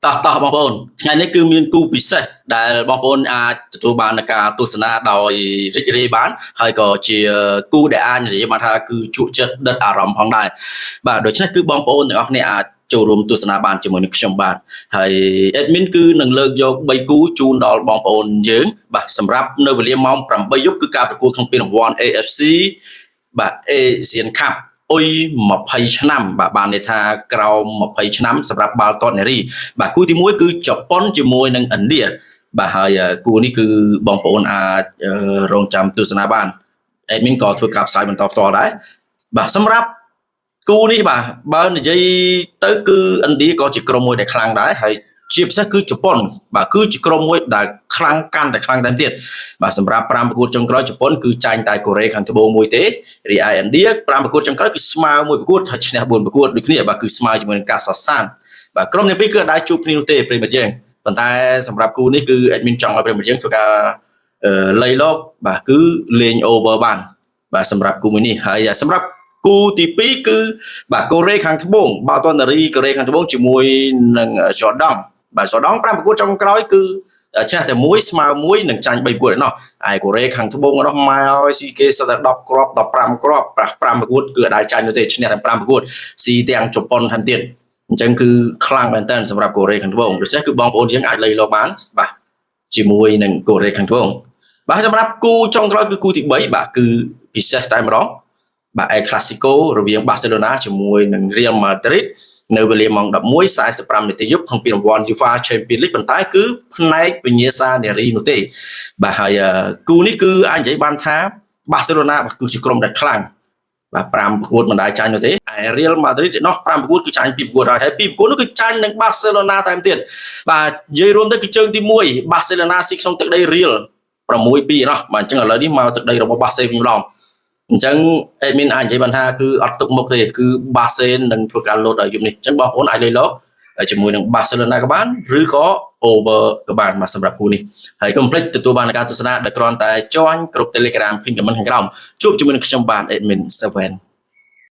តោះបងប្អូនថ្ងៃនេះគឺមានគូពិសេសដែលបងប្អូនអាចទទួលបានការទស្សនាដោយរីករាយបានហើយក៏ជាគូដែលអាចនិយាយបានថាគឺជក់ចិត្តដិតអារម្មណ៍ផងដែរបាទដូច្នេះគឺបងប្អូនទាំងអស់គ្នាអាចចូលរួមទស្សនាបានជាមួយនឹងខ្ញុំបាទហើយ admin គឺនឹងលើកយក3គូជូនដល់បងប្អូនយើងបាទសម្រាប់នៅវេលាម៉ោង8យប់គឺការប្រកួតក្នុងពានរង្វាន់ AFC បាទ Asian Cup អុយ20ឆ្នាំបាទបានន័យថាក្រោម20ឆ្នាំសម្រាប់បាល់ទាត់នារីបាទគូទី1គឺជប៉ុនជាមួយនឹងឥណ្ឌាបាទហើយគូនេះគឺបងប្អូនអាចរងចាំទស្សនាបាន admin ក៏ធ្វើការផ្សាយបន្តផ្ទាល់ដែរបាទសម្រាប់គូនេះបាទបើនិយាយទៅគឺឥណ្ឌាក៏ជាក្រុមមួយដែលខ្លាំងដែរហើយជាពិសេសគឺជប៉ុនបាទគឺជាក្រុមមួយដែលខ្លាំងកាន់តែខ្លាំងតែទៀតបាទសម្រាប់5ប្រកួតចុងក្រោយជប៉ុនគឺចាញ់តែកូរ៉េខាងត្បូងមួយទេរីឯឥណ្ឌា5ប្រកួតចុងក្រោយគឺស្មើមួយប្រកួតហើយឈ្នះ4ប្រកួតដូចគ្នាបាទគឺស្មើជាមួយនឹងកាសាស្ថានបាទក្រុមទាំងពីរគឺអាចជួបគ្នានោះទេប្រិមិត្តយើងប៉ុន្តែសម្រាប់គូនេះគឺ admin ចង់ឲ្យប្រិមិត្តយើងធ្វើការលៃលោកបាទគឺលេង over បានបាទសម្រាប់គូមួយនេះហើយសម្រាប់គូទី2គឺបាទកូរ៉េខាងត្បូងបាល់ទាត់នារីកូរ៉េខាងត្បូងជាមួយនឹងជ័រដង់បាទជ័រដង់5ប្រកួតចុងក្រោយគឺឈ្នះតែ1ស្មើ1និងចាញ់3ប្រកួតឯណោះហើយកូរ៉េខាងត្បូងនោះមកឲ្យស៊ីគេសិតតែ10គ្រាប់15គ្រាប់5ប្រកួតគឺអាចចាញ់នោះទេឈ្នះតែ5ប្រកួតស៊ីទាំងជប៉ុនថែមទៀតអញ្ចឹងគឺខ្លាំងមែនតើសម្រាប់កូរ៉េខាងត្បូងដូច្នេះគឺបងប្អូនយើងអាចលៃលោកបានបាទជាមួយនឹងកូរ៉េខាងត្បូងបាទសម្រាប់គូចុងក្រោយគឺគូទី3បាទគឺពិសេសតែម្ដងបាទEl Clasico រវាង Barcelona ជាមួយនឹង Real Madrid នៅវេលាម៉ោង 11:45 នាទីយប់ក្នុងពានរង្វាន់ UEFA Champions League ប៉ុន្តែគឺផ្នែកវិញ្ញាសានារីនោះទេបាទហើយគូនេះគឺអាចនិយាយបានថា Barcelona គឺជាក្រុមដែលខ្លាំងបាទ5ប្រកួតមិនដែលចាញ់នោះទេហើយ Real Madrid នោះ5ប្រកួតគឺចាញ់2ប្រកួតហើយ2ប្រកួតនោះគឺចាញ់នឹង Barcelona តែទៀតបាទនិយាយរួមទៅគឺជើងទី1 Barcelona ស៊ីក្នុងទឹកដី Real 6-2 ណោះបាទអញ្ចឹងឥឡូវនេះមកទឹកដីរបស់ Barcelona វិញម្ដងអញ្ចឹង admin អាចនិយាយបានថាគឺអត់ទុកមុខទេគឺ Barcelona នឹងធ្វើការលោតឲ្យយប់នេះអញ្ចឹងបងប្អូនអាចលេខលោកជាមួយនឹង Barcelona ក៏បានឬក៏ over ក៏បានមកសម្រាប់គូនេះហើយកុំភ្លេចទទួលបានការទស្សនាដែលគ្រាន់តែ join ក្រុម Telegram ពី comment ខាងក្រោមជួបជាមួយនឹងខ្ញុំបាន admin 7